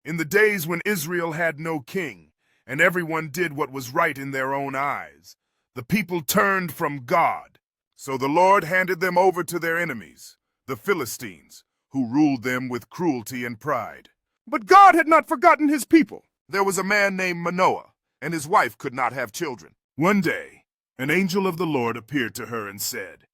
In the days when Israel had no king, and everyone did what was right in their own eyes, the people turned from God. So the Lord handed them over to their enemies, the Philistines, who ruled them with cruelty and pride. But God had not forgotten his people. There was a man named Manoah, and his wife could not have children. One day, an angel of the Lord appeared to her and said,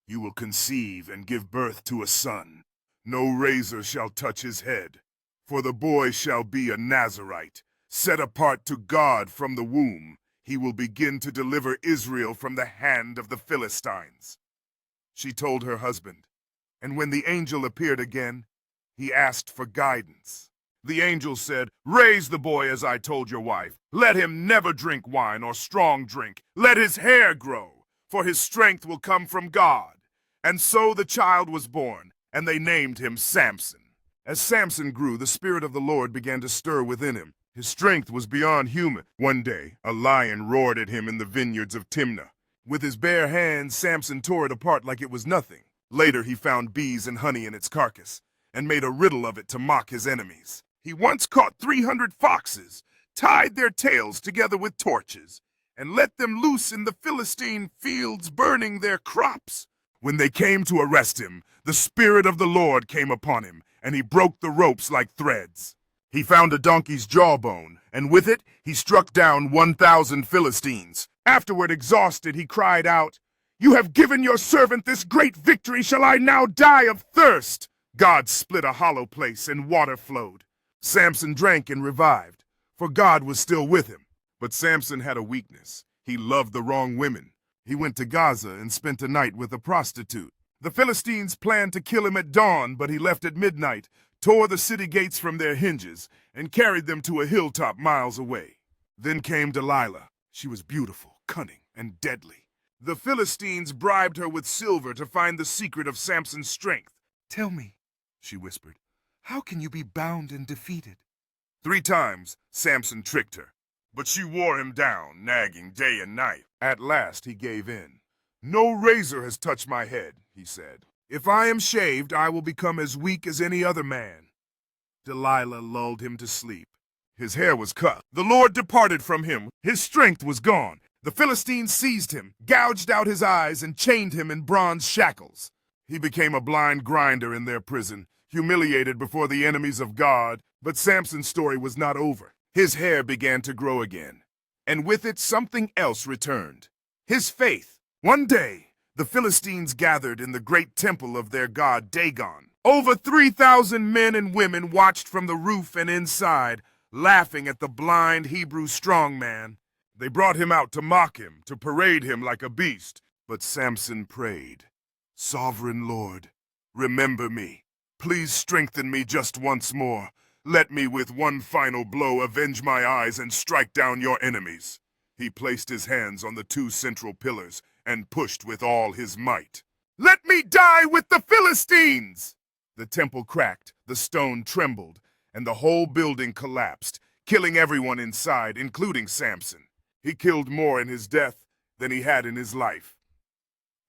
"You will conceive and give birth to a son. No razor shall touch his head, for the boy shall be a Nazirite, set apart to God from the womb. He will begin to deliver Israel from the hand of the Philistines." She told her husband, and when the angel appeared again, he asked for guidance. The angel said, "Raise the boy as I told your wife. Let him never drink wine or strong drink. Let his hair grow, for his strength will come from God." And so the child was born, and they named him Samson. As Samson grew, the Spirit of the Lord began to stir within him. His strength was beyond human. One day, a lion roared at him in the vineyards of Timnah. With his bare hands, Samson tore it apart like it was nothing. Later, he found bees and honey in its carcass, and made a riddle of it to mock his enemies. He once caught 300 foxes, tied their tails together with torches, and let them loose in the Philistine fields, burning their crops. When they came to arrest him, the Spirit of the Lord came upon him, and he broke the ropes like threads. He found a donkey's jawbone, and with it he struck down 1,000 Philistines. Afterward, exhausted, he cried out, "You have given your servant this great victory. Shall I now die of thirst?" God split a hollow place, and water flowed. Samson drank and revived, for God was still with him. But Samson had a weakness. He loved the wrong women. He went to Gaza and spent a night with a prostitute. The Philistines planned to kill him at dawn, but he left at midnight, tore the city gates from their hinges, and carried them to a hilltop miles away. Then came Delilah. She was beautiful, cunning, and deadly. The Philistines bribed her with silver to find the secret of Samson's strength. "Tell me," she whispered, "how can you be bound and defeated?" 3 times Samson tricked her, but she wore him down, nagging day and night. At last he gave in. "No razor has touched my head," he said. "If I am shaved, I will become as weak as any other man." Delilah lulled him to sleep. His hair was cut. The Lord departed from him. His strength was gone. The Philistines seized him, gouged out his eyes, and chained him in bronze shackles. He became a blind grinder in their prison, humiliated before the enemies of God. But Samson's story was not over. His hair began to grow again, and with it something else returned. His faith. One day, the Philistines gathered in the great temple of their god Dagon. Over 3,000 men and women watched from the roof and inside, laughing at the blind Hebrew strongman. They brought him out to mock him, to parade him like a beast. But Samson prayed, "Sovereign Lord, remember me. Please strengthen me just once more. Let me with one final blow avenge my eyes and strike down your enemies." He placed his hands on the 2 central pillars and pushed with all his might. "Let me die with the Philistines!" The temple cracked, the stone trembled, and the whole building collapsed, killing everyone inside, including Samson. He killed more in his death than he had in his life.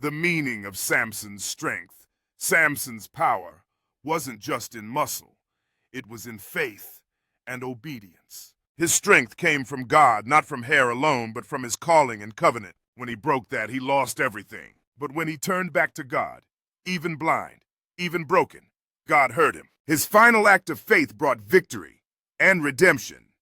The meaning of Samson's strength, Samson's power, wasn't just in muscle. It was in faith and obedience. His strength came from God, not from hair alone, but from his calling and covenant. When he broke that, he lost everything. But when he turned back to God, even blind, even broken, God heard him. His final act of faith brought victory and redemption.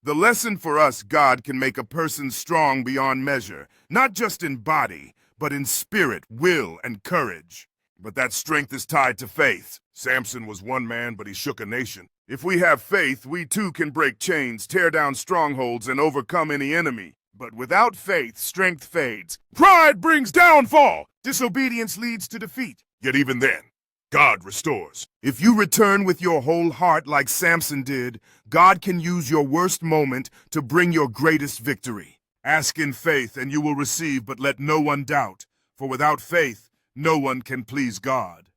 The lesson for us: God can make a person strong beyond measure, not just in body, but in spirit, will, and courage. But that strength is tied to faith. Samson was one man, but he shook a nation. If we have faith, we too can break chains, tear down strongholds, and overcome any enemy. But without faith, strength fades. Pride brings downfall. Disobedience leads to defeat. Yet even then, God restores. If you return with your whole heart like Samson did, God can use your worst moment to bring your greatest victory. Ask in faith, and you will receive, but let no one doubt. For without faith, no one can please God.